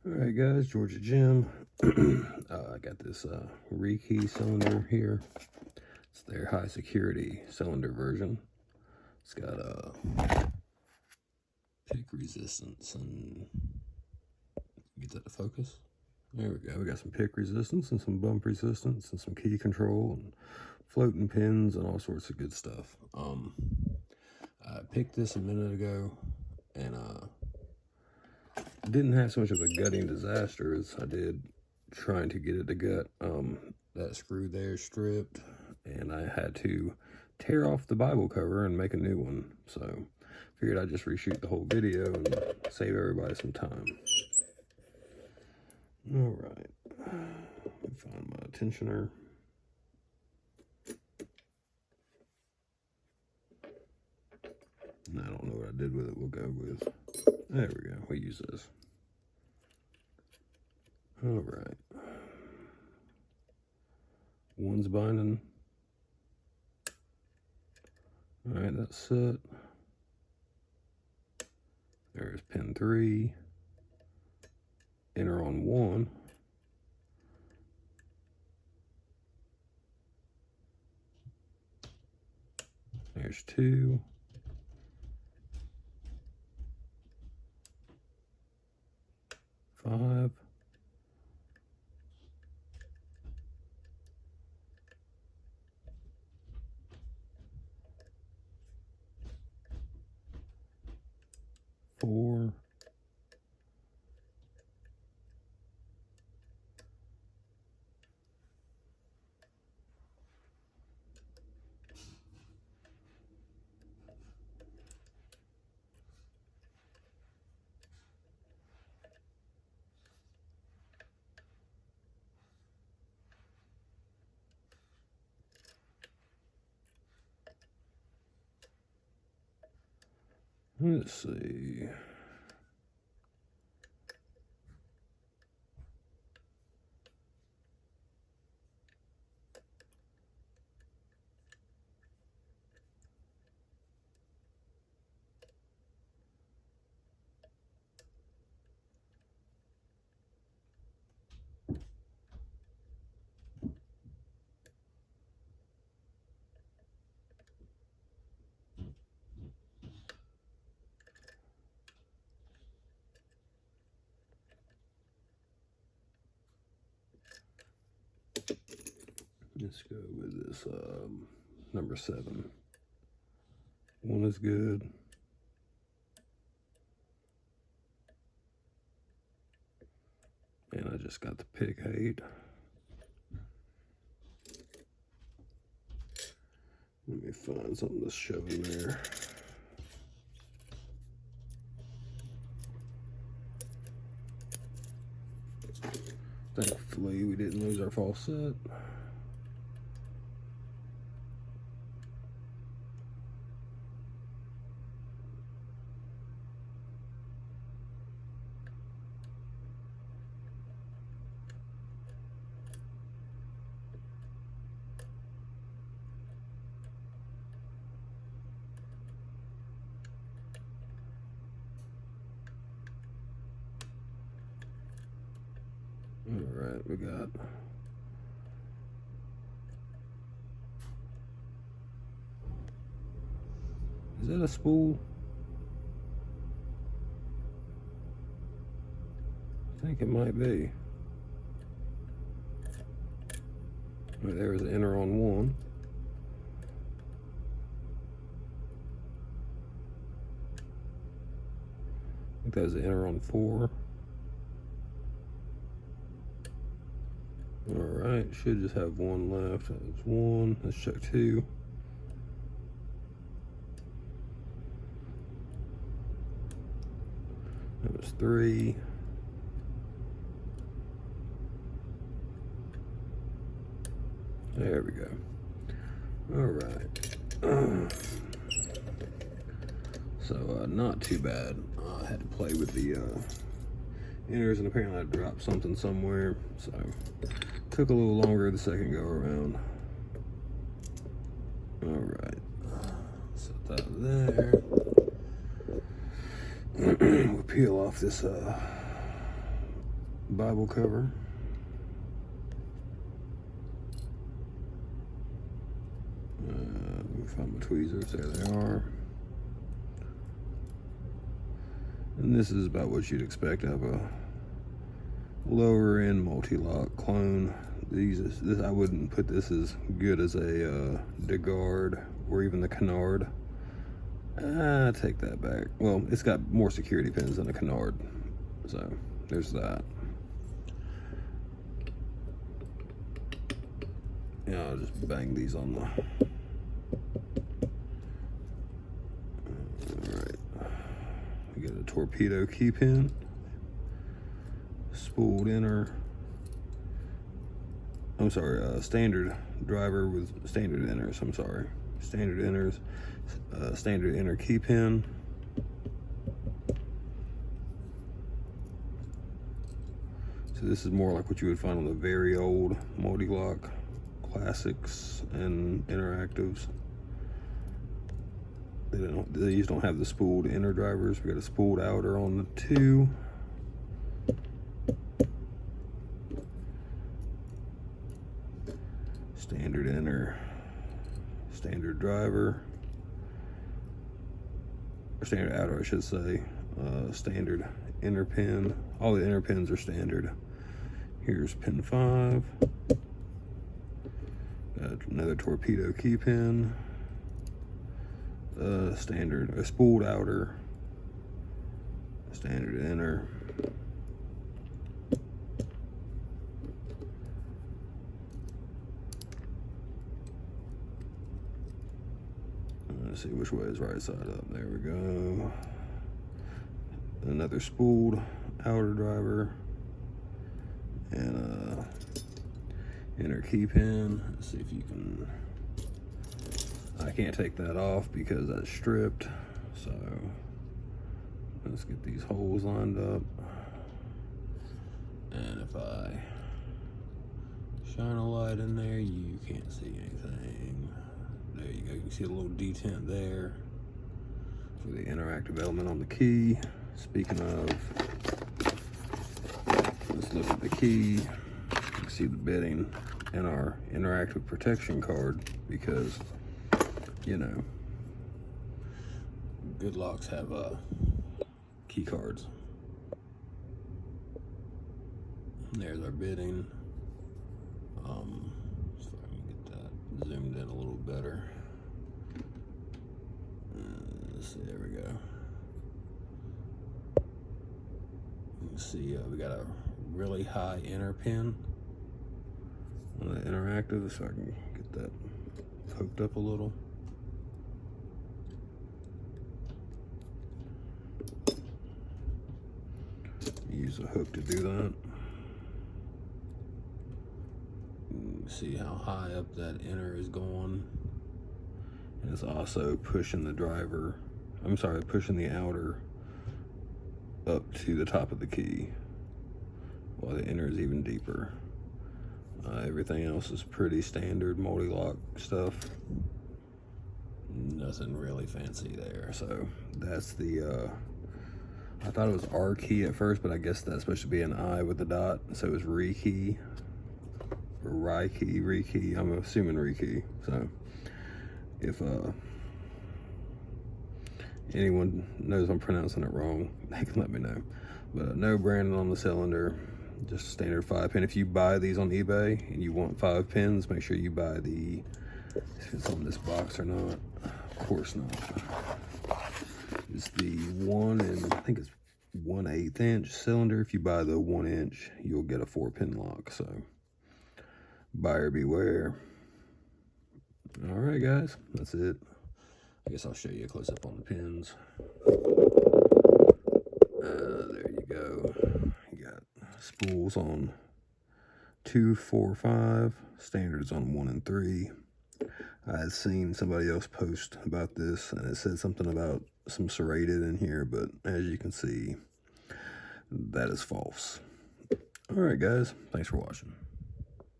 Alright guys, Georgia Jim. I got this Rekey cylinder here. It's their high security cylinder version. It's got pick resistance and get that to focus. There we go. We got some pick resistance and some bump resistance and some key control and floating pins and all sorts of good stuff. I picked this a minute ago and didn't have so much of a gutting disaster as I did trying to get it to gut. That screw there stripped, and I had to tear off the Bible cover and make a new one. So figured I'd just reshoot the whole video and save everybody some time. All right, let me find my tensioner. I don't know what I did with it. We'll go with, there we go. We use this. All right. One's binding. All right, that's set. There's pin 3. Enter on 1. There's 2. 5. 4. 5. Let's see. Let's go with this number 7. 1 is good. And I just got the pick 8. Let me find something to shove in there. Thankfully, we didn't lose our false set. All right, we got is that a spool? I think it might be. Right, there was an enter on 1. I think that was an enter on 4. All right, should just have 1 left. That was 1. Let's check 2. That was 3. There we go. All right. So not too bad. I had to play with the inners, and apparently I dropped something somewhere, so took a little longer the second go around. All right, set that there. We'll peel off this Bible cover. Let me find my tweezers. There they are. And this is about what you'd expect out of a lower end multi-lock clone. This I wouldn't put this as good as a DeGuard or even the Canard. Take that back. Well, it's got more security pins than a Canard, so there's that. Yeah, I'll just bang these on the. All right, we got a torpedo key pin, spooled inner. I'm sorry, standard driver with standard inners. I'm sorry, standard inners, standard inner key pin. So this is more like what you would find on the very old multi-lock classics and interactives. These don't have the spooled inner drivers. We got a spooled outer on the 2. Standard inner, standard driver, or standard outer, I should say. Standard inner pin. All the inner pins are standard. Here's pin 5. Got another torpedo key pin. Standard, a spooled outer, standard inner. Let's see which way is right side up. There we go. Another spooled outer driver and inner key pin. Let's see if you can. I can't take that off because that's stripped. So let's get these holes lined up. And if I shine a light in there, you can't see anything. There you go. You can see a little detent there for the interactive element on the key. Speaking of, let's look at the key. You can see the bitting and our interactive protection card because, you know, good locks have key cards. And there's our bitting. So I can get that zoomed in a little better. Let's see, there we go. You can see we got a really high inner pin on the interactive, so I can get that poked up a little. Use a hook to do that. See how high up that inner is going. And it's also pushing the driver, I'm sorry, pushing the outer up to the top of the key while the inner is even deeper. Everything else is pretty standard multi-lock stuff. Nothing really fancy there. So that's the I thought it was R key at first, but I guess that's supposed to be an I with a dot. So it was re key or Ry key, re key. I'm assuming re key. So if anyone knows I'm pronouncing it wrong, they can let me know. But no branding on the cylinder, just standard 5 pin. If you buy these on eBay and you want 5 pins, make sure you buy the, if it's on this box or not. Of course not. It's the 1 and I think it's 1/8 inch cylinder. If you buy the 1 inch, you'll get a 4-pin lock. So buyer beware. All right, guys, that's it. I guess I'll show you a close up on the pins. There you go. You got spools on 2, 4, 5. Standards on 1 and 3. I had seen somebody else post about this, and it said something about some serrated in here, but as you can see, that is false. All right, guys, thanks for watching.